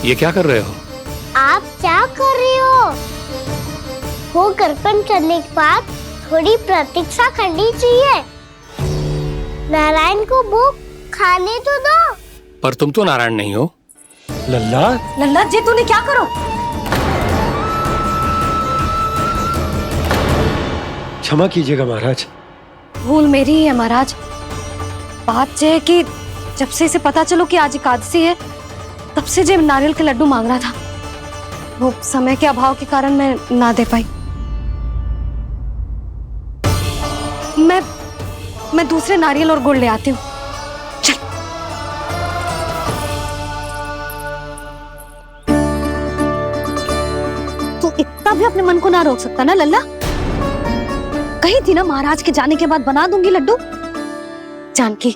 ये क्या कर रहे हो? आप क्या कर रहे हो? वो कर्पण करने के बाद थोड़ी प्रतीक्षा करनी चाहिए। नारायण को भोग खाने तो दो। पर तुम तो नारायण नहीं हो। लल्ला, लल्ला जी तूने क्या करो? क्षमा कीजिएगा महाराज। भूल मेरी ही है महाराज। बात यह है कि जब से इसे पता चलो कि आज एकादशी है, तब से जो नारियल के लड्डू मांग रहा था, वो समय के अभाव के कारण मैं ना दे पाई। मैं दूसरे नारियल और गुड़ ले आती हूँ। चल। तू इतना भी अपने मन को ना रोक सकता ना लल्ला? कही थी ना महाराज के जाने के बाद बना दूंगी लड्डू। जानकी,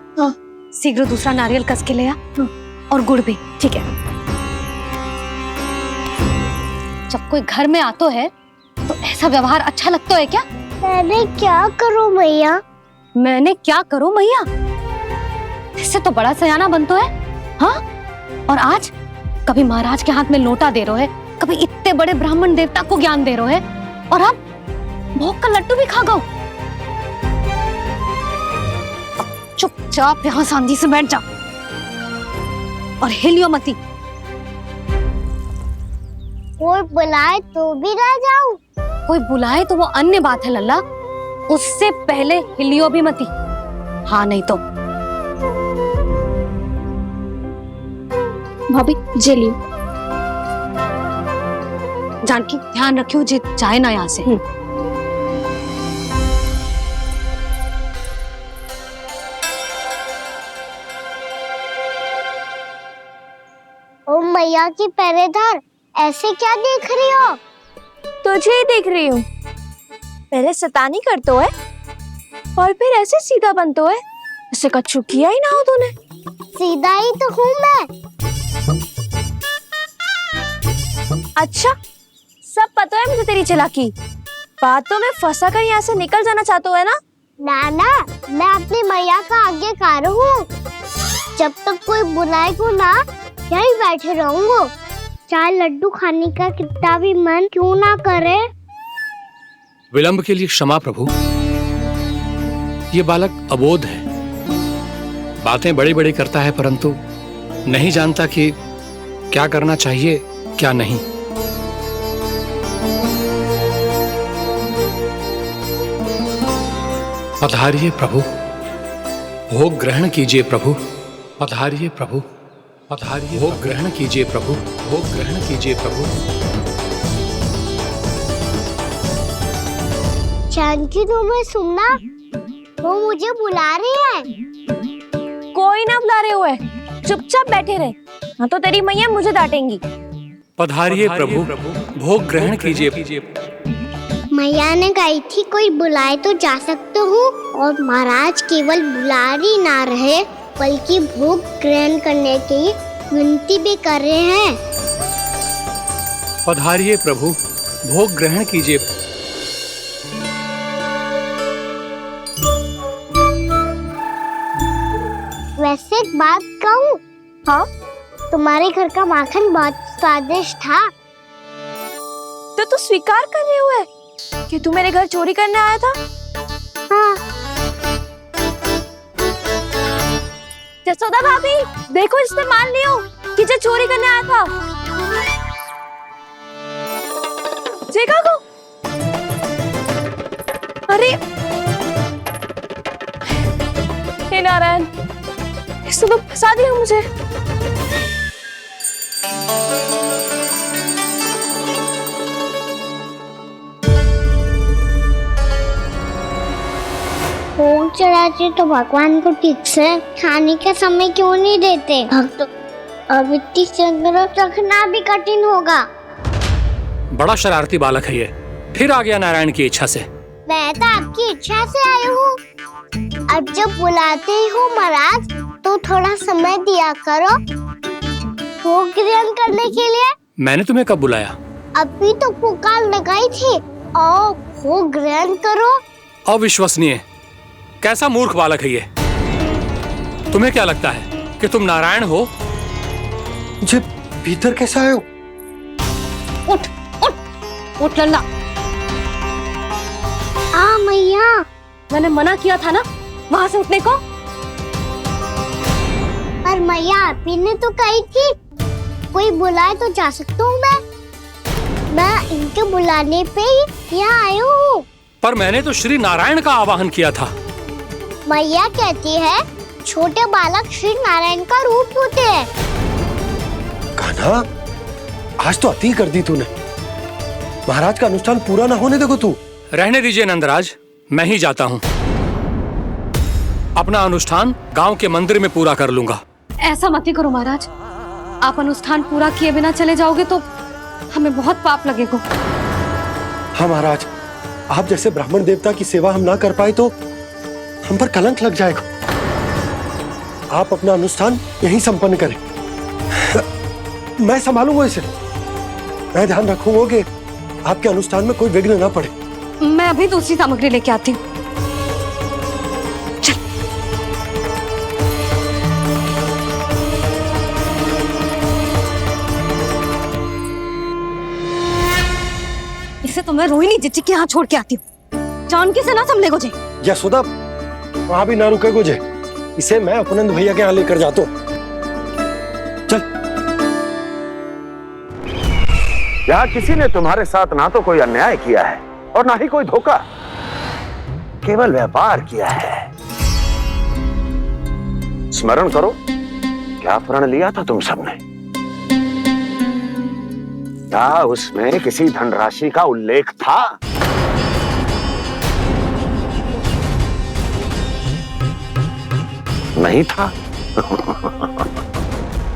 शीघ्र दूसरा नारियल कस के ले आ और गुड़ भी। ठीक है। जब कोई घर में आतो है तो ऐसा व्यवहार अच्छा लगता है क्या? मैंने क्या करूं मैया? मैंने क्या करूं मैया? इससे तो बड़ा सयाना बनतो है। हाँ? और आज कभी महाराज के हाथ में लोटा दे रहे है, कभी इतने बड़े ब्राह्मण देवता को ज्ञान दे रहे है, और अब भोग का लड्डू भी खा गो। चुपचाप यहाँ सांधी से बैठ जा और हिलियो मती। कोई बुलाए तो भी ना जाऊं? कोई बुलाए तो वो अन्य बात है लल्ला, उससे पहले हिलियो भी मती। हाँ नहीं तो। भाभी जे लियो। जानकी ध्यान रखियो जे जाए ना यहाँ से। ओ मैया की पहरेदार, ऐसे क्या देख रही हो? तुझे ही देख रही हूँ। पहले शैतानी करतो है और फिर ऐसे सीधा बनतो है, ऐसे कछु किया ही ना हो तूने। सीधा ही तो हूँ मैं। अच्छा, सब पता है मुझे तेरी चालाकी। बातों में फंसा कर यहाँ से निकल जाना चाहते है ना? नाना, मैं अपनी मैया का आज्ञाकार हूँ। जब तक कोई बुलाए को ना, यही बैठे रहूंगा। चाहे लड्डू खाने का कितना भी मन क्यों ना करे। विलंब के लिए क्षमा प्रभु। ये बालक अबोध है, बातें बड़ी बड़ी करता है, परंतु नहीं जानता कि क्या करना चाहिए क्या नहीं। पधारिए प्रभु, भोग ग्रहण कीजिए प्रभु। पधारिए प्रभु, पधारिए। भोग ग्रहण कीजिए प्रभु, भोग ग्रहण कीजिए प्रभु। जानकी, तुम्हें सुनना, वो मुझे बुला रही है। कोई ना बुला रहे हुए, चुपचाप बैठे रहे, हाँ तो तेरी मैया मुझे डांटेंगी। पधारिए प्रभु, भोग ग्रहण कीजिए। मैया ने कही थी कोई बुलाए तो जा सकते हूँ, और महाराज केवल बुला ही ना रहे बल्कि भोग ग्रहण करने की विनती भी कर रहे हैं। पधारिए प्रभु, भोग ग्रहण कीजिए। वैसे एक बात कहूँ? हाँ? तुम्हारे घर का माखन बहुत स्वादिष्ट था। तो तू स्वीकार कर रहे हुए कि तू मेरे घर चोरी करने आया था? हाँ। जसोदा भाभी, देखो इसने मान लियो कि जो चोरी करने आया था। देखा को? अरे हे नारायण, इसने तो फंसा दिया मुझे। भोग चढ़ाते तो भगवान को ठीक से खाने का समय क्यों नहीं देते? भक्त अब इतनी संग्रह रखना भी कठिन होगा। बड़ा शरारती बालक है ये, फिर आ गया नारायण की इच्छा से। मैं तो आपकी इच्छा से आई हूँ। अब जब बुलाते हो महाराज, तो थोड़ा समय दिया करो भोग ग्रहण करने के लिए। मैंने तुम्हें कब बुलाया? अभी तो पुकार लगाई थी, और भोग ग्रहण करो। अविश्वसनीय, कैसा मूर्ख बालक है ये। तुम्हें क्या लगता है कि तुम नारायण हो? भीतर कैसे आए हो? उठ उठ उठ लल्ला। मैया। मैंने मना किया था ना वहां से उठने को। पर मैया आपी ने तो कही थी कोई बुलाए तो जा सकता हूँ मैं इनके बुलाने पे ही यहाँ आई हूँ। पर मैंने तो श्री नारायण का आवाहन किया था। मैया कहती है छोटे बालक श्री नारायण का रूप होते हैं। कान्हा, आज तो अति कर दी तूने। महाराज का अनुष्ठान पूरा ना होने देखो तू। रहने दीजिए नंदराज, मैं ही जाता हूँ। अपना अनुष्ठान गांव के मंदिर में पूरा कर लूंगा। ऐसा मत ही करो महाराज, आप अनुष्ठान पूरा किए बिना चले जाओगे तो हमें बहुत पाप लगेगा। हाँ महाराज, आप जैसे ब्राह्मण देवता की सेवा हम ना कर पाए तो हम पर कलंक लग जाएगा। आप अपना अनुष्ठान यहीं संपन्न करें। मैं संभालूंगा इसे। मैं ध्यान रखूंगा कि आपके अनुष्ठान में कोई विघ्न ना पड़े। मैं अभी दूसरी सामग्री लेके आती हूँ। इसे तो मैं रोहिणी जीजी के यहाँ छोड़ के आती हूँ। जानकी से ना संभले गोजे। यशोदा, वहां भी ना रुके गोजे। इसे मैं अपनंद भैया के यहाँ लेकर जाता हूँ। चल। यहाँ किसी ने तुम्हारे साथ ना तो कोई अन्याय किया है और ना ही कोई धोखा, केवल व्यापार किया है। स्मरण करो, क्या प्रण लिया था तुम सबने? क्या उसमें किसी धनराशि का उल्लेख था? नहीं था।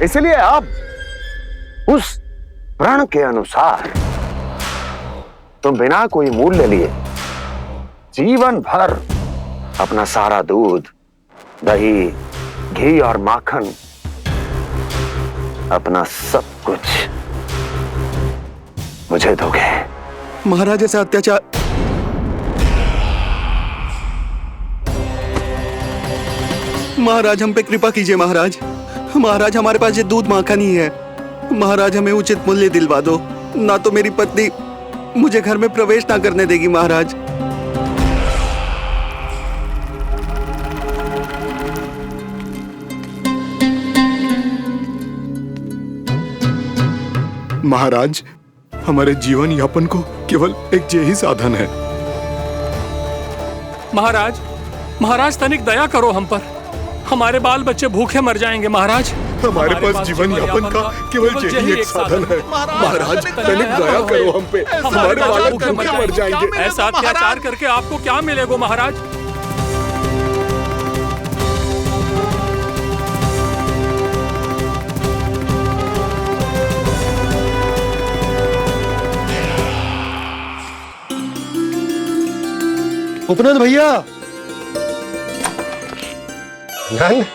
इसलिए अब उस प्रण के अनुसार तुम बिना कोई मूल्य लिए जीवन भर अपना सारा दूध, दही, घी और माखन, अपना सब कुछ मुझे दोगे। महाराज ऐसा अत्याचार। महाराज हम पे कृपा कीजिए। महाराज, महाराज हमारे पास ये दूध माखन ही है। महाराज हमें उचित मूल्य दिलवा दो, ना तो मेरी पत्नी मुझे घर में प्रवेश ना करने देगी। महाराज महाराज, हमारे जीवन यापन को केवल एक यही साधन है। महाराज, महाराज तनिक दया करो हम पर। हमारे बाल बच्चे भूखे मर जाएंगे महाराज। हमारे पास जीवन यापन का केवल यही एक साधन है। महाराज तनिक दया करो हम पे। हमारे बालक भूखे मर जाएंगे। ऐसा अत्याचार करके आपको क्या मिलेगा महाराज? उपनंद भैया। नंद,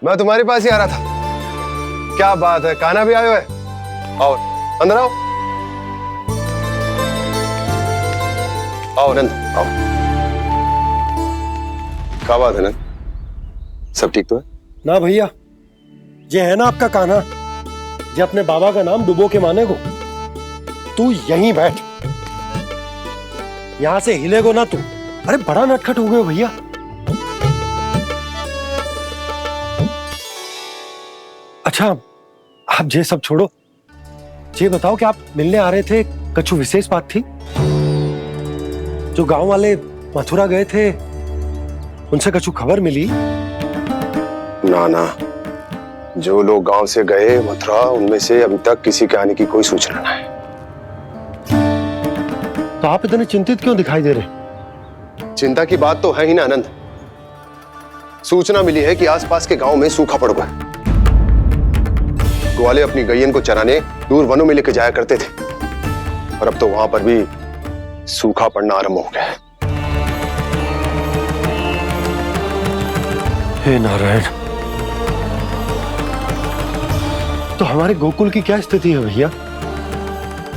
मैं तुम्हारे पास ही आ रहा था। क्या बात है, कान्हा भी आयो है? आओ अंदर आओ। आओ नंद आओ। क्या बात है नंद, सब ठीक तो है ना? भैया ये है ना आपका कान्हा, ये अपने बाबा का नाम डुबो के माने को। तू यहीं बैठ, यहां से हिलेगो ना तू। अरे बड़ा नटखट हो गए हो भैया। अच्छा आप ये सब छोड़ो, ये बताओ कि आप मिलने आ रहे थे, कछु विशेष बात थी? जो गांव वाले मथुरा गए थे उनसे कछु खबर मिली? ना ना, जो लोग गांव से गए मथुरा, उनमें से अभी तक किसी के आने की कोई सूचना नहीं है। तो आप इतने चिंतित क्यों दिखाई दे रहे? चिंता की बात तो है ही ना आनंद। सूचना मिली है कि आसपास के गांव में सूखा पड़ गया। ग्वाले अपनी गैयन को चराने दूर वनों में लेकर जाया करते थे, और अब तो वहां पर भी सूखा पड़ना आरंभ हो गया है। हे नारायण, तो हमारे गोकुल की क्या स्थिति है भैया?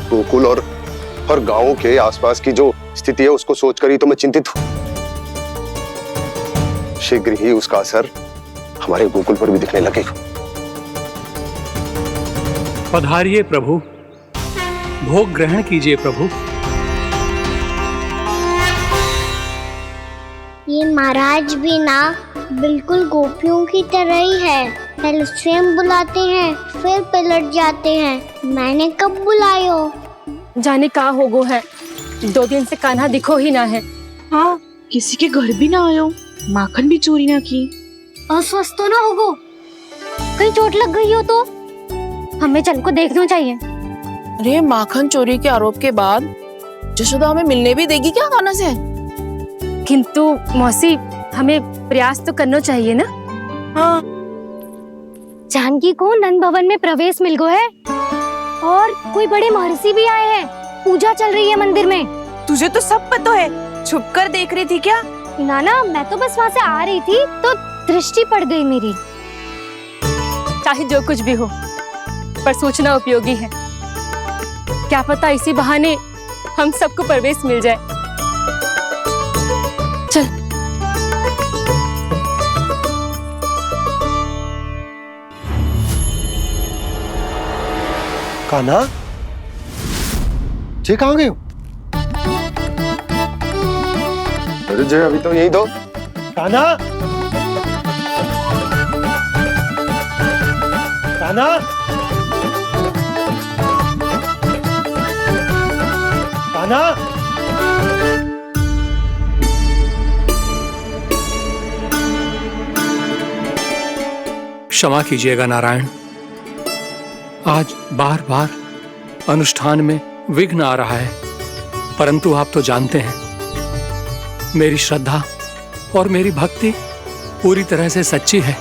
गोकुल और गांवों के आसपास की जो स्थिति है उसको सोचकर ही तो मैं चिंतित हूं। शीघ्र ही उसका असर हमारे गोकुल पर भी दिखने लगेगा। पधारिए प्रभु, भोग ग्रहण कीजिए प्रभु। ये महाराज भी ना बिल्कुल गोपियों की तरह ही है। पहले स्वयं बुलाते हैं, फिर पलट जाते हैं। मैंने कब बुलाए हो? जाने कहाँ हो गो है, 2 दिन से कान्हा दिखो ही ना है। हाँ, किसी के घर भी ना आयो, माखन भी चोरी ना की। अस्वस्थ तो ना होगो, कहीं चोट लग गई हो तो हमें चल को देखना चाहिए। अरे माखन चोरी के आरोप के बाद जशोदा हमें मिलने भी देगी क्या कान्हा से? किंतु मौसी, हमें प्रयास तो करना चाहिए ना। हाँ, जानकी को नंद भवन में प्रवेश मिल गो है और कोई बड़े महर्षि भी आए हैं। पूजा चल रही है मंदिर में। तुझे तो सब पता है, छुप कर देख रही थी क्या? ना, मैं तो बस वहाँ से आ रही थी तो दृष्टि पड़ गई मेरी। चाहे जो कुछ भी हो, पर सूचना उपयोगी है। क्या पता इसी बहाने हम सबको प्रवेश मिल जाए। चल। कान्हा, जे कहाँ गए हो? अरे जय, अभी तो यही दो। कान्हा, कान्हा, कान्हा। क्षमा कीजिएगा नारायण, आज बार बार अनुष्ठान में विघ्न आ रहा है, परंतु आप तो जानते हैं मेरी श्रद्धा और मेरी भक्ति पूरी तरह से सच्ची है,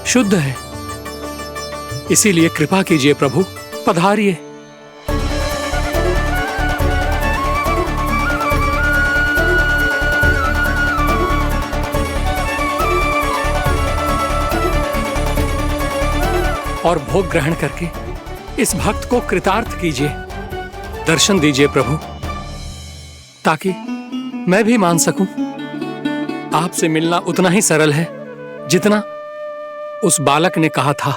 शुद्ध है। इसीलिए कृपा कीजिए प्रभु, पधारिए। और भोग ग्रहण करके इस भक्त को कृतार्थ कीजिए। दर्शन दीजिए प्रभु, ताकि मैं भी मान सकूं। आपसे मिलना उतना ही सरल है जितना उस बालक ने कहा था।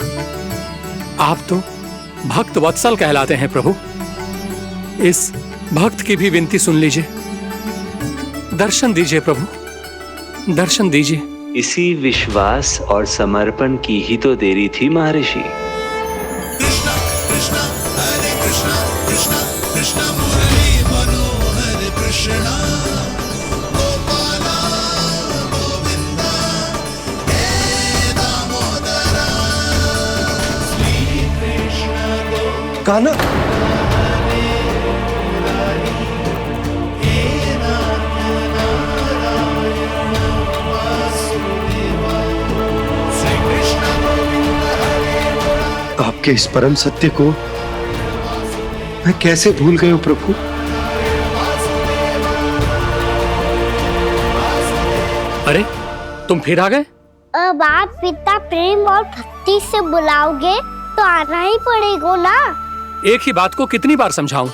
आप तो भक्त वत्सल कहलाते हैं प्रभु। इस भक्त की भी विनती सुन लीजिए। दर्शन दीजिए प्रभु, दर्शन दीजिए। इसी विश्वास और समर्पण की ही तो देरी थी महर्षि। कान्हा, आपके इस परम सत्य को मैं कैसे भूल गया हूं प्रभु। अरे तुम फिर आ गए? अब आप पिता प्रेम और भक्ति से बुलाओगे तो आना ही पड़ेगा ना। एक ही बात को कितनी बार समझाऊं?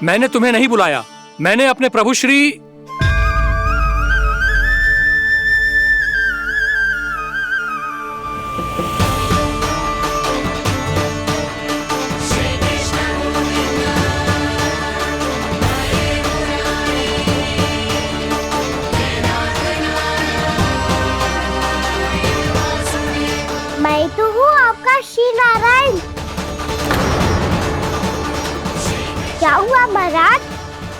मैंने तुम्हें नहीं बुलाया, मैंने अपने प्रभु श्री मैं तो हूँ आपका श्री नारायण। क्या हुआ महाराज,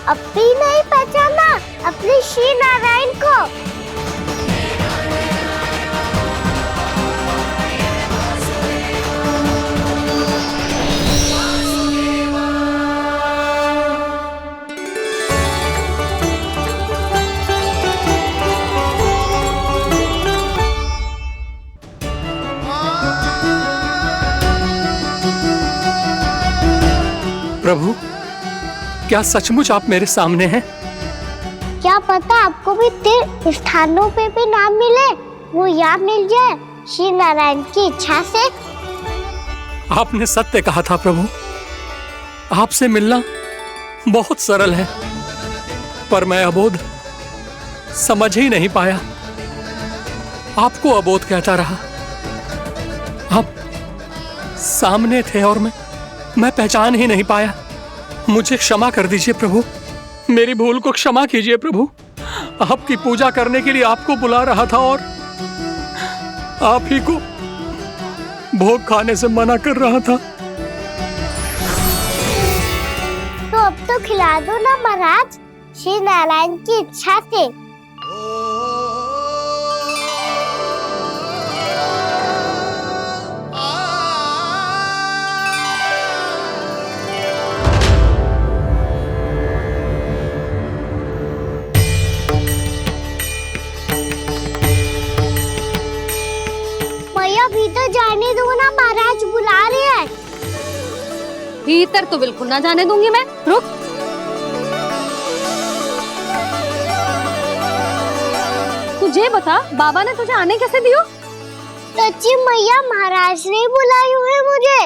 अब भी नहीं पहचाना अपने श्री नारायण को? प्रभु, क्या सचमुच आप मेरे सामने हैं? क्या पता आपको भी तीर्थ स्थानों पे भी नाम मिले, वो यहाँ मिल जाए श्री नारायण की इच्छा से। आपने सत्य कहा था प्रभु, आपसे मिलना बहुत सरल है, पर मैं अबोध समझ ही नहीं पाया। आपको अबोध कहता रहा। आप सामने थे और मैं मैं पहचान ही नहीं पाया। मुझे क्षमा कर दीजिए प्रभु, मेरी भूल को क्षमा कीजिए प्रभु। आपकी पूजा करने के लिए आपको बुला रहा था और आप ही को भोग खाने से मना कर रहा था। तो अब तो खिला दो ना महाराज, श्री नारायण की इच्छा से। मैया भीतर जाने दो ना, महाराज बुला रहे हैं। भीतर तो बिल्कुल ना जाने दूंगी मैं। रुक। तुझे बता, बाबा ने तुझे आने कैसे दियो? सच्ची मैया, महाराज ने बुलाई हुई मुझे।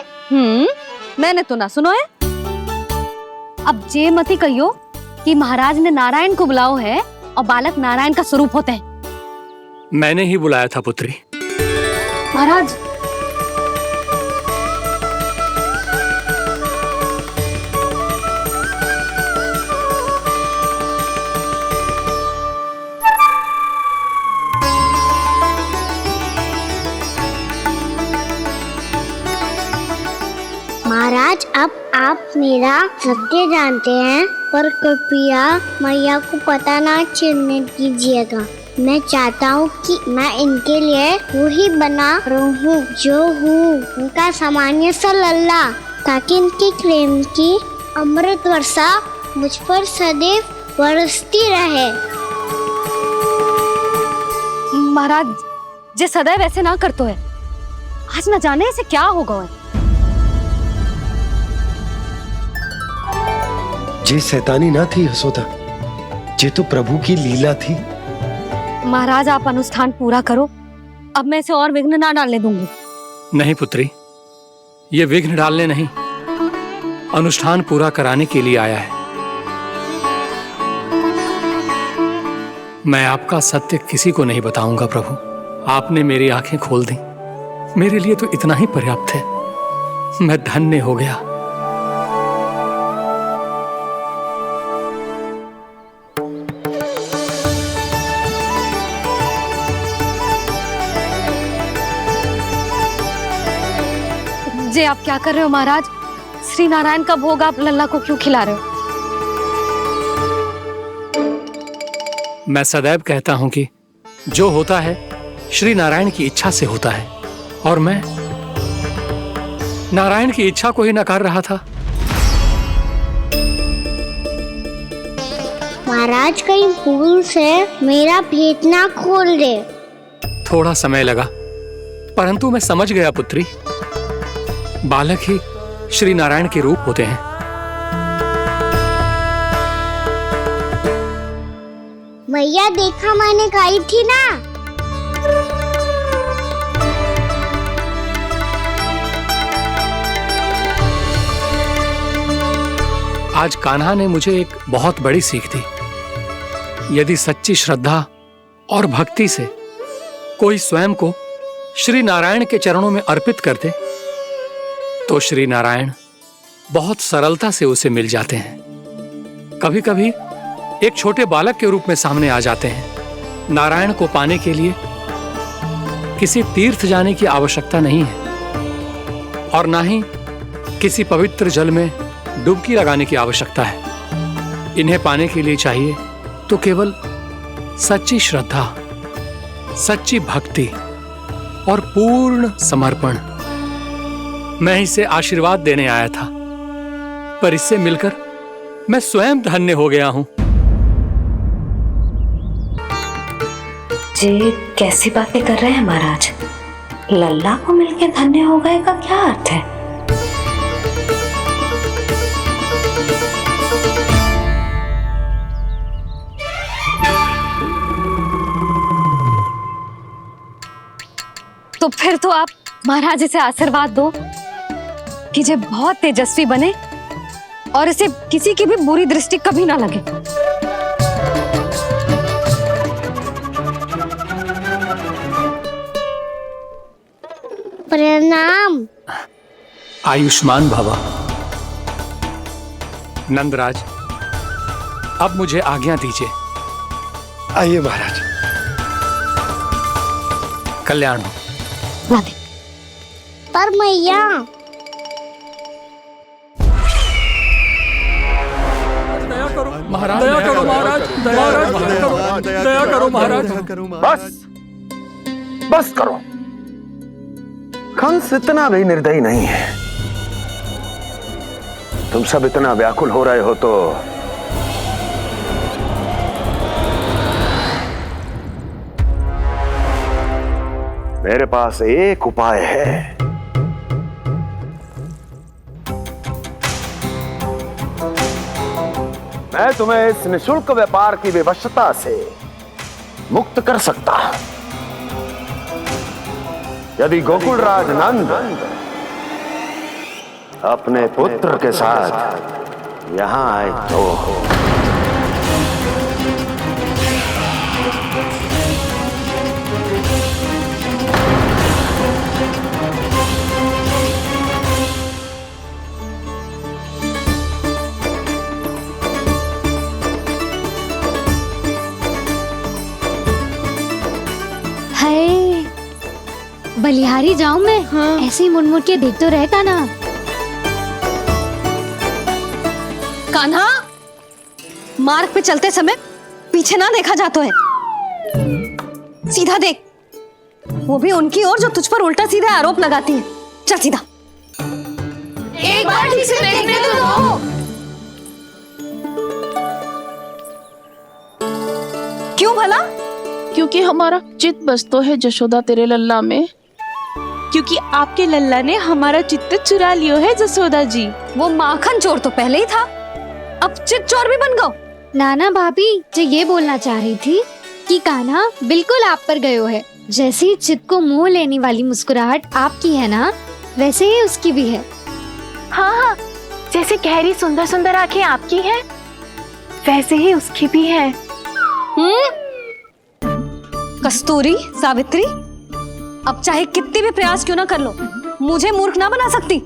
मैंने तो ना सुनो है। अब जे मती कहियो कि महाराज ने नारायण को बुलाओ है और बालक नारायण का स्वरूप होते हैं। मैंने ही बुलाया था पुत्री। महाराज, महाराज अब आप मेरा सत्य जानते हैं, पर कृपया मैया को पता ना चलने दीजिएगा। मैं चाहता हूँ कि मैं इनके लिए वही बना रहूँ जो हूँ, उनका सामान्य सा लल्ला, ताकि इनके प्रेम की अमृत वर्षा मुझ पर सदैव बरसती रहे। महाराज जे सदैव ऐसे ना करतो है, आज न जाने इसे क्या होगा है। जे शैतानी ना थी यशोदा, जे तो प्रभु की लीला थी। महाराज आप अनुष्ठान पूरा करो, अब मैं इसे और विघ्न ना डालने दूंगी। नहीं पुत्री, ये विघ्न डालने नहीं, अनुष्ठान पूरा कराने के लिए आया है। मैं आपका सत्य किसी को नहीं बताऊंगा प्रभु। आपने मेरी आंखें खोल दी, मेरे लिए तो इतना ही पर्याप्त है। मैं धन्य हो गया। जे आप क्या कर रहे हो महाराज? श्री नारायण का भोग आप लल्ला को क्यों खिला रहे हो? मैं सदैव कहता हूं कि जो होता है श्री नारायण की इच्छा से होता है, और मैं नारायण की इच्छा को ही नकार रहा था। महाराज कहीं भूल से मेरा भेद ना खोल दे। थोड़ा समय लगा, परंतु मैं समझ गया पुत्री। बालक ही श्री नारायण के रूप होते हैं। मैया देखा, मैंने कही थी ना। आज कान्हा ने मुझे एक बहुत बड़ी सीख दी। यदि सच्ची श्रद्धा और भक्ति से कोई स्वयं को श्री नारायण के चरणों में अर्पित कर दे, तो श्री नारायण बहुत सरलता से उसे मिल जाते हैं। कभी कभी एक छोटे बालक के रूप में सामने आ जाते हैं। नारायण को पाने के लिए किसी तीर्थ जाने की आवश्यकता नहीं है, और ना ही किसी पवित्र जल में डुबकी लगाने की आवश्यकता है। इन्हें पाने के लिए चाहिए तो केवल सच्ची श्रद्धा, सच्ची भक्ति और पूर्ण समर्पण। मैं इसे आशीर्वाद देने आया था, पर इससे मिलकर मैं स्वयं धन्य हो गया हूं। जी कैसी बातें कर रहे हैं महाराज? लल्ला को मिलकर धन्य हो गए का क्या अर्थ है? तो फिर तो आप महाराज इसे आशीर्वाद दो कि ये बहुत तेजस्वी बने और इसे किसी की भी बुरी दृष्टि कभी ना लगे। प्रणाम। आयुष्मान भवा। नंदराज, अब मुझे आज्ञा दीजिए। आइए महाराज। कल्याण हो। राधे। पर मैया, महाराज दया करो, महाराज दया करो, महाराज। बस करो। कंस इतना भी निर्दयी नहीं है। तुम सब इतना व्याकुल हो रहे हो तो मेरे पास एक उपाय है। मैं तुम्हें इस निशुल्क व्यापार की विवशता से मुक्त कर सकता हूं। यदि गोकुलराज नंद अपने पुत्र के साथ यहां आए तो हाय, बलिहारी जाऊं मैं? हाँ। ऐसे ही मुड़ मुड़ के देख तो रहे कान्हा। कान्हा, मार्ग पे चलते समय पीछे ना देखा जाता है, सीधा देख। वो भी उनकी ओर जो तुझ पर उल्टा सीधा आरोप लगाती है। चल सीधा। एक बार ठीक से देखने तो दो। क्यों भला? क्योंकि हमारा चित्त बसतो है जशोदा तेरे लल्ला में। क्योंकि आपके लल्ला ने हमारा चित्त चुरा लियो है जसोदा जी। वो माखन चोर तो पहले ही था, अब चित्त चोर भी बन गो। नाना भाभी जो ये बोलना चाह रही थी कि कान्हा बिल्कुल आप पर गयो है। जैसे ही चित्त को मोह लेने वाली मुस्कुराहट आपकी है ना, वैसे ही उसकी भी है। हाँ हाँ, जैसे गहरी सुंदर सुंदर आंखें आपकी हैं, वैसे ही उसकी भी है। कस्तूरी, सावित्री, अब चाहे कितनी भी प्रयास क्यों ना कर लो, मुझे मूर्ख ना बना सकती।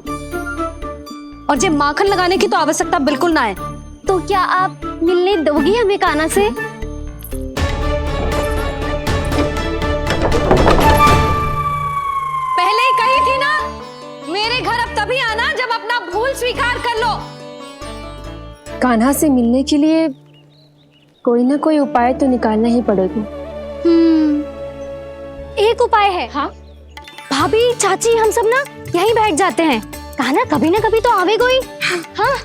और जे माखन लगाने की तो आवश्यकता बिल्कुल ना है। तो क्या आप मिलने दोगी हमें कान्हा से? पहले ही कही थी ना, मेरे घर अब तभी आना जब अपना भूल स्वीकार कर लो। कान्हा से मिलने के लिए कोई ना कोई उपाय तो निकालना ही पड़ेगा। एक उपाय है। हाँ? भाभी, चाची, हम सब ना यहीं बैठ जाते हैं। कान्हा कभी ना कभी तो आवेगा ही। हाँ?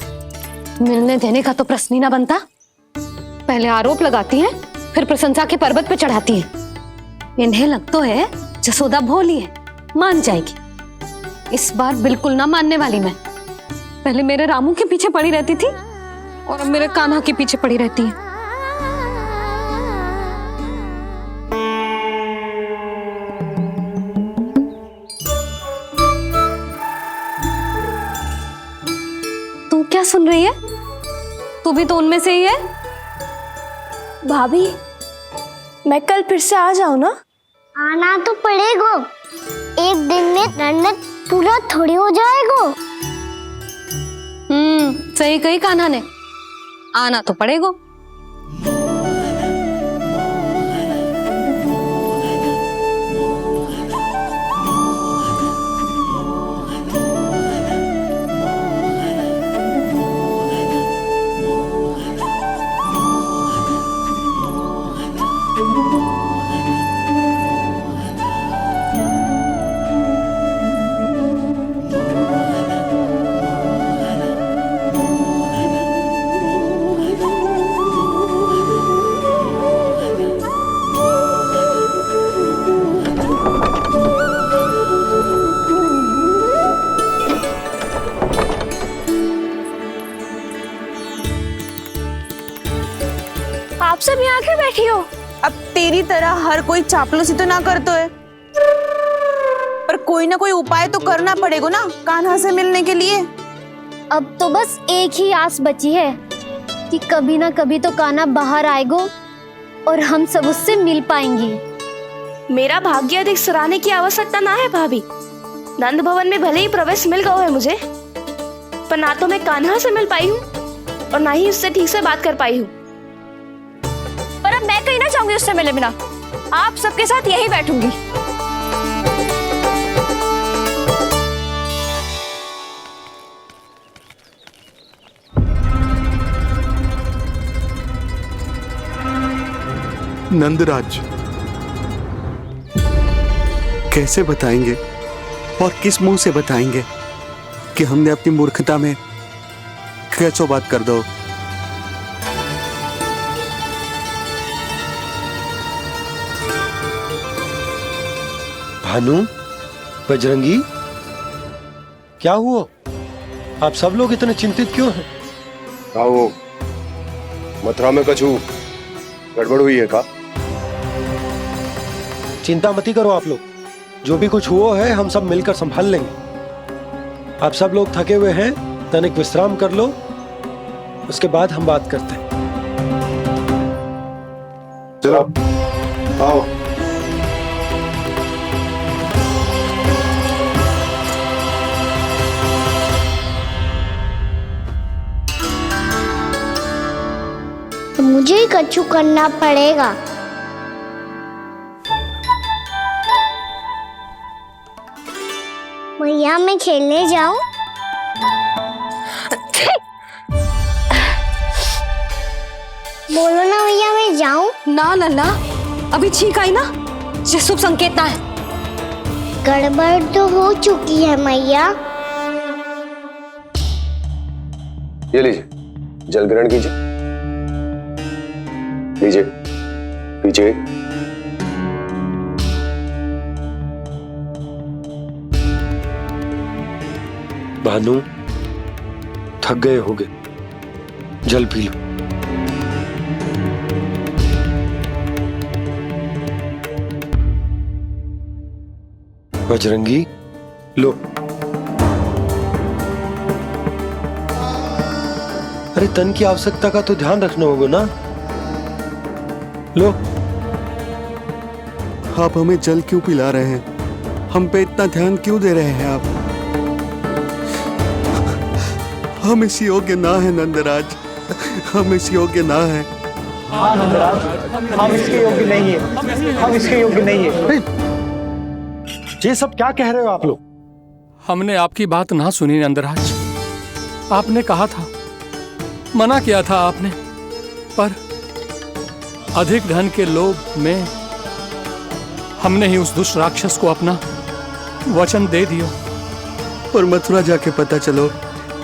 मिलने देने का तो प्रश्न ही ना बनता। पहले आरोप लगाती हैं, फिर प्रशंसा के पर्वत पे चढ़ाती हैं। इन्हें लगता है जसोदा भोली है, मान जाएगी। इस बार बिल्कुल ना मानने वाली मैं। पहले मेरे रामू के पीछे पड़ी रहती थी और अब मेरे कान्हा के पीछे पड़ी रहती है। तू क्या सुन रही है? तू भी तो उनमें से ही है। भाभी, मैं कल फिर से आ जाऊं ना? आना तो पड़ेगा। एक दिन में रन्नत पूरा थोड़ी हो जाएगा। सही कही कान्हा ने, आना तो पड़ेगा। आप सब यहाँ आके बैठी हो। अब तेरी तरह हर कोई चापलूसी तो ना करता है, पर कोई ना कोई उपाय तो करना पड़ेगा ना कान्हा से मिलने के लिए। अब तो बस एक ही आस बची है कि कभी ना कभी तो कान्हा बाहर आएगा और हम सब उससे मिल पाएंगे। मेरा भाग्य अधिक सराहने की आवश्यकता ना है भाभी। नंद भवन में भले ही प्रवेश मिल गया है मुझे, पर ना तो मैं कान्हा से मिल पाई हूँ और ना ही उससे ठीक से बात कर पाई हूँ। पर अब मैं कहीं ना जाऊंगी उससे मिले बिना, आप सबके साथ यहीं बैठूंगी। नंदराज, कैसे बताएंगे और किस मुंह से बताएंगे कि हमने अपनी मूर्खता में कैसो बात कर दो। भानु, बजरंगी, क्या हुआ? आप सब लोग इतने चिंतित क्यों हैं? आओ, मथुरा में कछु गड़बड़ हुई है का? चिंता मती करो आप लोग, जो भी कुछ हुआ है हम सब मिलकर संभाल लेंगे। आप सब लोग थके हुए हैं, तनिक विश्राम कर लो, उसके बाद हम बात करते हैं। चलो आओ। तो मुझे ही कछु करना पड़ेगा। मैया मैं खेलने जाऊं? बोलो ना मैया मैं जाऊं? ना लल्ला, अभी छींक आई ना, ये शुभ संकेत ना है। गड़बड़ तो हो चुकी है मैया। ये लीजिए, जल ग्रहण कीजिए। लीजिए, पीछे। भानु, थक गए होगे, जल पी लो। बजरंगी, लो। अरे तन की आवश्यकता का तो ध्यान रखना होगा ना, लो। आप हमें जल क्यों पिला रहे हैं? हम पे इतना ध्यान क्यों दे रहे हैं आप? हम इस योग्य ना है नंदराज, हम इस योग्य ना है। हाँ नंदराज, हम इसके योग्य नहीं है, हम इसके योग्य नहीं है। ये सब क्या कह रहे हो आप लोग? हमने आपकी बात ना सुनी नंदराज। आपने कहा था, मना किया था आपने, पर अधिक धन के लोभ में हमने ही उस दुष्ट राक्षस को अपना वचन दे दिया। पर मथुरा जाके पता चलो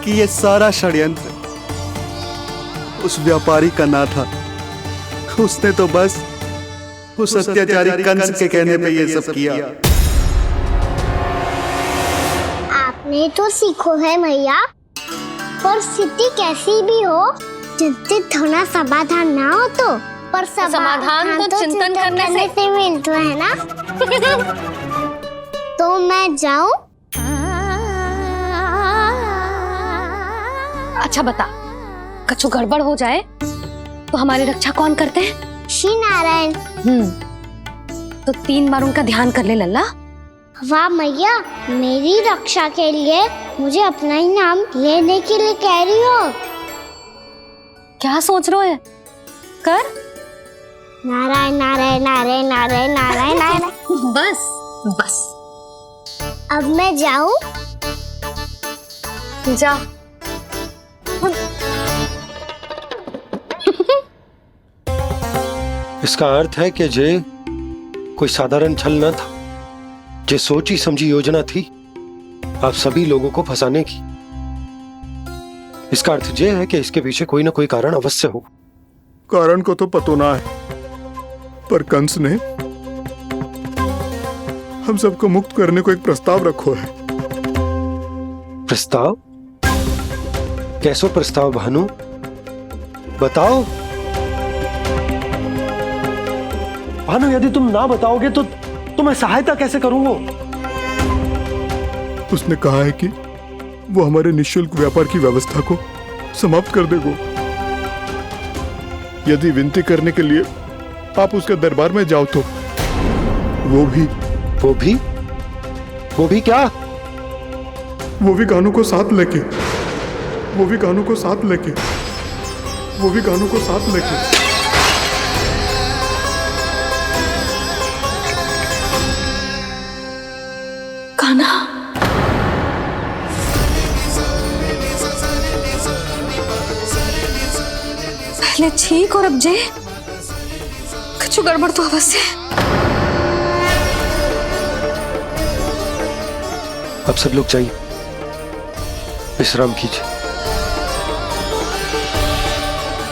कि ये सारा षड्यंत्र उस व्यापारी का ना था। उसने तो बस उस अत्याचारी कंस के कहने पे ये सब किया। आपने तो सीखो है मैया, पर स्थिति कैसी भी हो, चिंतित होना समाधान ना हो तो, पर समाधान तो चिंतन करने से मिलता है ना। तो मैं जाऊं? अच्छा बता, कछु गड़बड़ हो जाए तो हमारी रक्षा कौन करते हैं? श्री नारायण। तो 3 बार उनका ध्यान कर ले लल्ला। वाह मैया, मेरी रक्षा के लिए मुझे अपना ही नाम लेने के लिए कह रही हो? क्या सोच रहे हो? कर। नारायण नारायण नारायण नारायण नारायण नारायण। बस बस। अब मैं जाऊं? जा। इसका अर्थ है कि जे कोई साधारण छल न था, जे सोची समझी योजना थी आप सभी लोगों को फंसाने की। इसका अर्थ ये है कि इसके पीछे कोई ना कोई कारण अवश्य हो। कारण को तो पतो ना है, पर कंस ने हम सबको मुक्त करने को एक प्रस्ताव रखो है। प्रस्ताव? कैसो प्रस्ताव भानु, बताओ। भानु, यदि तुम ना बताओगे तो मैं सहायता कैसे करूंगा? उसने कहा है कि वो हमारे निःशुल्क व्यापार की व्यवस्था को समाप्त कर देगा यदि विनती करने के लिए आप उसके दरबार में जाओ तो। वो भी क्या? वो भी कानों को साथ लेके वो भी कानों को साथ लेके। कान्हा, पहले ठीक और अब जे कुछ गड़बड़ तो अवश्य। अब सब लोग जाइए, विश्राम कीजिए।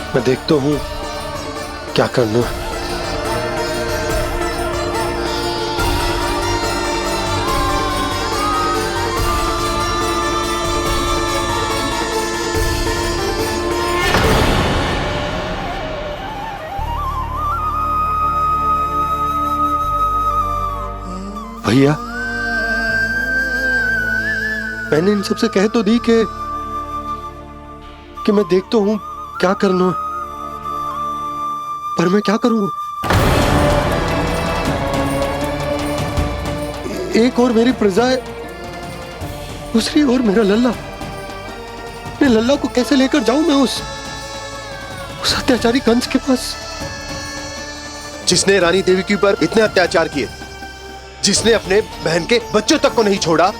मैं देखता हूं क्या करना है। भैया, मैंने इन सबसे कह तो दी कि मैं देखता हूं क्या करना है, पर मैं क्या करूंगा? एक और मेरी प्रजा है, दूसरी ओर मेरा लल्ला। मैं लल्ला को कैसे लेकर जाऊं मैं उस अत्याचारी कंस के पास, जिसने रानी देवी के ऊपर इतने अत्याचार किए, जिसने अपने बहन के बच्चों तक को नहीं छोड़ा,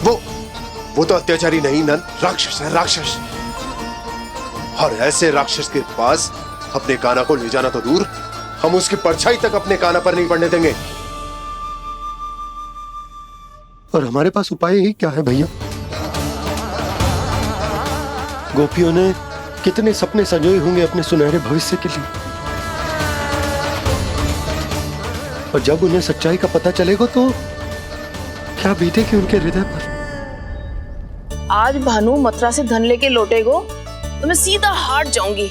वो तो अत्याचारी नहीं नन, राक्षस है, राक्षस। और ऐसे राक्षस के पास अपने कान्हा को ले जाना तो दूर, हम उसकी परछाई तक अपने कान्हा पर नहीं पड़ने देंगे। और हमारे पास उपाय ही क्या है भैया? गोपियों ने कितने सपने संजोए होंगे अपने सुनहरे भविष्य के लिए, और जब उन्हें सच्चाई का पता चलेगा तो क्या बीतेगी उनके हृदय पर। आज भानु मथुरा से धन लेके लौटेगो तो मैं सीधा हाट जाऊंगी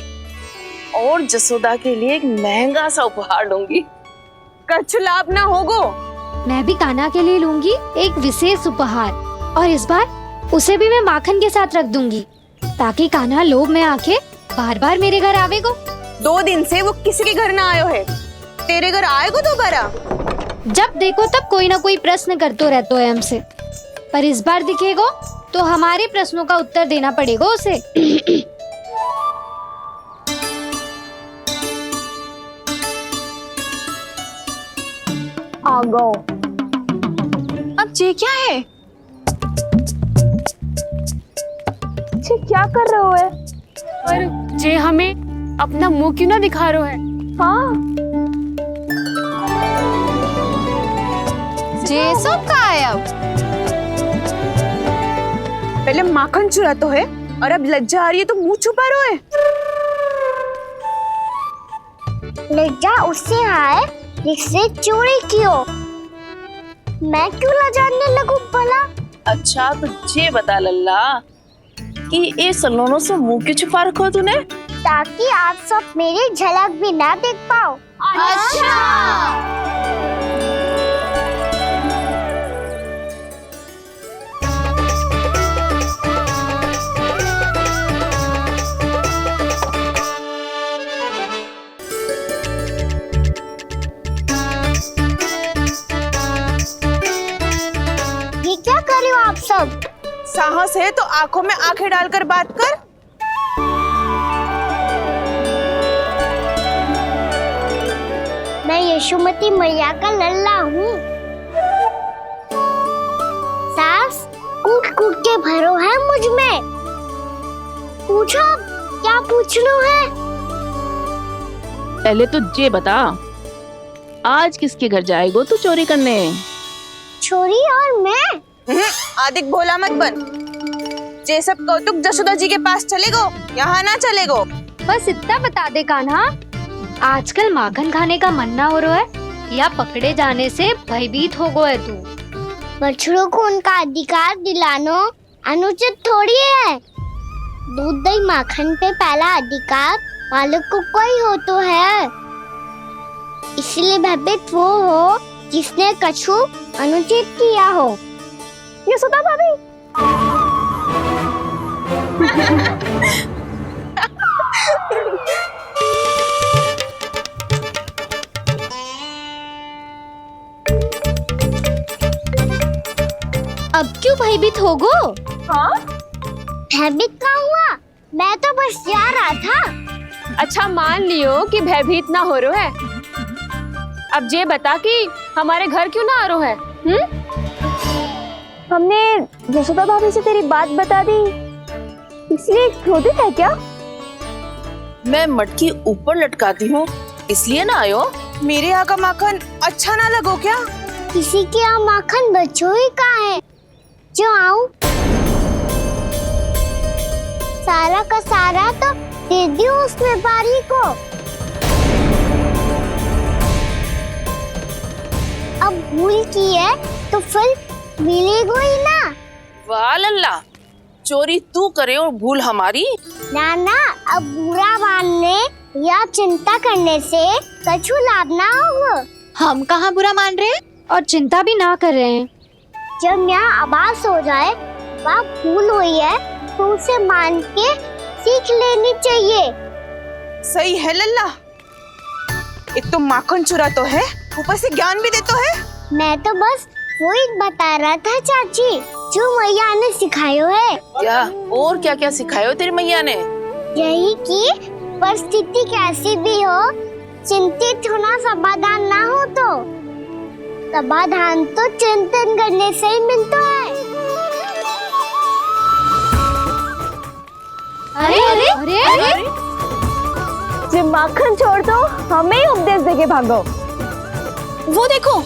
और जसोदा के लिए एक महंगा सा उपहार दूंगी। कछु लाभ ना होगो। मैं भी कान्हा के लिए लूंगी एक विशेष उपहार, और इस बार उसे भी मैं माखन के साथ रख दूंगी, ताकि कान्हा लोभ में आके बार बार मेरे घर आवेगो। 2 दिन से वो किसी के घर ना आयो है, तेरे घर आएगो दोबारा? जब देखो तब कोई ना कोई प्रश्न करते रहते है हमसे, पर इस बार दिखेगो तो हमारे प्रश्नों का उत्तर देना पड़ेगा उसे। आ गो। अब ये क्या है? ये क्या कर रहे हो है? पर जे हमें अपना मुंह क्यों ना दिखा रहे है? हाँ, जे सब का है अब? पहले माखन चुरा तो है और अब लज्जा आ रही है तो मुंह छुपा रहे है। लज्जा उससे है जिससे चोरी कियो। मैं क्यों लजाने लगूं भला? अच्छा तो ये बता लल्ला कि ये सलोनों से मुंह क्यों छुपा रखो तूने? ताकि आप सब मेरी झलक भी ना देख पाओ। अच्छा। ये क्या कर रहे हो आप सब? साहस है तो आंखों में आंखें डालकर बात कर। मैं यशोमती मैया का लल्ला हूँ। सास कूट कूट के भरो है मुझ में। पूछो क्या पूछना है? पहले तो ये बता, आज किसके घर जाएगो तू चोरी करने? छोरी और मैं? आदिक भोला मत बन। ये सब कौतुक जसोदा जी के पास चलेगो, यहाँ ना चलेगो। बस इतना बता दे कान्हा, आजकल माखन खाने का मन ना हो रहा है या पकड़े जाने से भयभीत हो गए तू? बछड़ों को उनका अधिकार दिलाना अनुचित थोड़ी है। दूध दही माखन पे पहला अधिकार मालिक को कोई हो तो है। इसलिए भयभीत वो हो जिसने कछु अनुचित किया हो। यशोदा भाभी। अब क्यों भयभीत होगो? हाँ? भयभीत का हुआ? मैं तो बस जा रहा था अच्छा मान लियो कि भयभीत ना हो रहा है। अब ये बता कि हमारे घर क्यों ना आ रहा है? हमने यशोदा भाभी से तेरी बात बता दी, इसलिए क्रोधित है क्या? मैं मटकी ऊपर लटकाती हूँ इसलिए ना आयो। मेरे यहाँ का माखन अच्छा ना लगो क्या? किसी के यहाँ माखन बच्चों ही कहाँ है जो आऊं? सारा का सारा तो दे दियो उस व्यापारी को। अब भूल की है तो फल मिलेगा ही ना। वाह लल्ला, चोरी तू करे और भूल हमारी। नाना, अब बुरा मानने या चिंता करने से कछु लाभ ना होगा। हम कहाँ बुरा मान रहे हैं और चिंता भी ना कर रहे हैं। जब यहाँ आभास हो जाए वहाँ भूल हुई है तो उसे मान के सीख लेनी चाहिए। सही है लल्ला, एक तो माखन चुरा तो है, ऊपर से ज्ञान भी दे तो है। मैं तो बस वही बता रहा था चाची जो मैया ने सिखायो है। क्या और क्या क्या सिखायो तेरी मैया ने? यही कि परिस्थिति कैसी भी हो, चिंतित होना समाधान ना हो तो समाधान तो चिंतन करने से ही मिलता है। अरे अरे अरे, अरे? जे माखन छोड़ दो, हमें ही उपदेश देके भागो। वो देखो,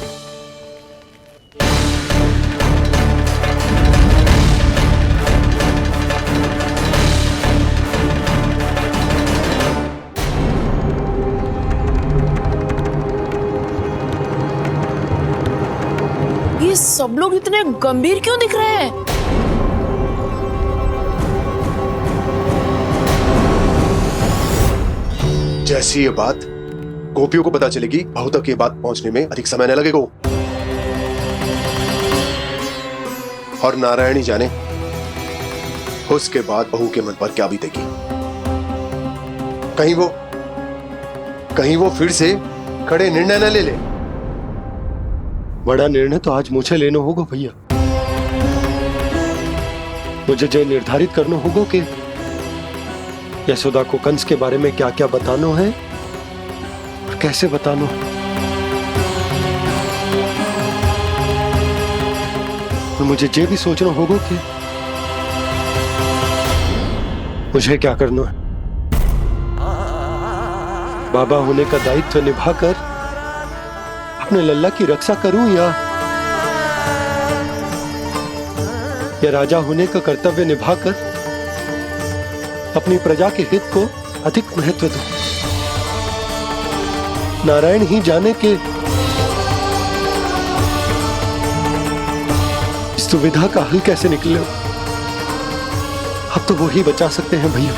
ये सब लोग इतने गंभीर क्यों दिख रहे हैं? जैसी ये बात गोपियों को पता चलेगी, बहू तक ये बात पहुंचने में अधिक समय न लगेगा। और नारायणी जाने उसके बाद बहू के मन पर क्या बीतेगी। कहीं वो फिर से खड़े निर्णय न ले ले। बड़ा निर्णय तो आज मुझे लेना होगा भैया। मुझे जो निर्धारित करना होगा कि यशोदा को कंस के बारे में क्या क्या बताना है और कैसे बताना है। और मुझे ये भी सोचना होगा कि मुझे क्या करना है। बाबा होने का दायित्व निभाकर अपने लल्ला की रक्षा करूं या राजा होने का कर्तव्य निभाकर अपनी प्रजा के हित को अधिक महत्व दूं। नारायण ही जाने के इस दुविधा का हल कैसे निकले। अब तो वो ही बचा सकते हैं भैया।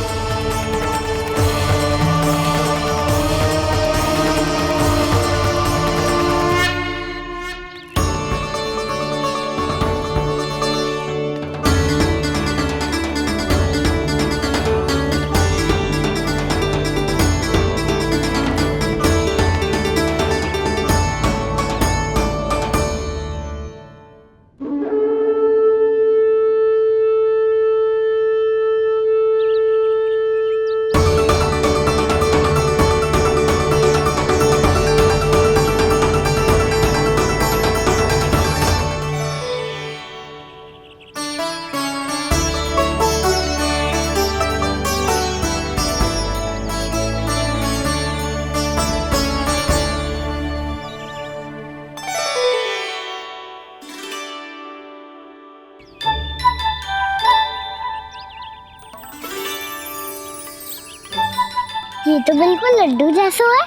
ये तो बिल्कुल लड्डू जैसा है।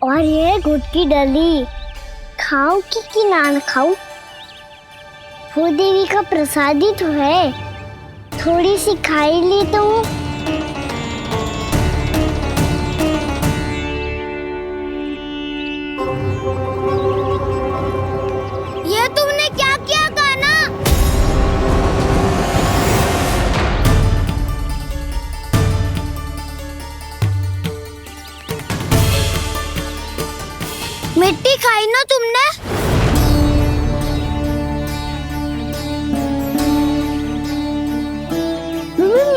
और ये गुड़ की डली खाऊं कि ना खाऊं? वो देवी का प्रसाद ही तो है, थोड़ी सी खाई ली तो। ये तुमने क्या किया कान्हा? मिट्टी खाई ना तुमने?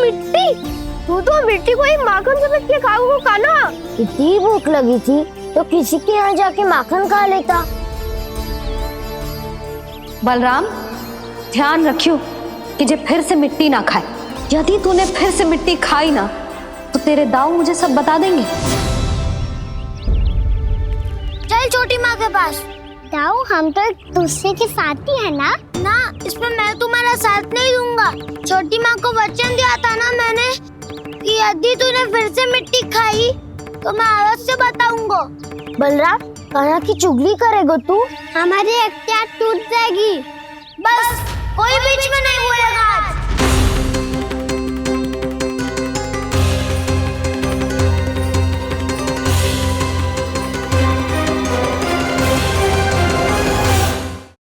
मिट्टी? तू तो मिट्टी को ही माखन समेट के खा ना। इतनी भूख लगी थी तो किसी के यहाँ जाके माखन खा लेता। बलराम, ध्यान रखियो कि जे फिर से मिट्टी ना खाए। यदि तूने फिर से मिट्टी खाई ना तो तेरे दाऊ मुझे सब बता देंगे। चल छोटी माँ के पास। दाऊ, हम तो एक दूसरे के साथी है ना? ना, इसमें मैं तुम्हारा साथ नहीं दूंगा। छोटी माँ को वचन दिया था ना मैंने कि यदि तूने फिर से मिट्टी खाई तो मैं अलग से बताऊंगा। बलराम, कहाँ की चुगली करेगा तू? हमारी अख्तियार टूट जाएगी। बस कोई बीच में नहीं बोलेगा।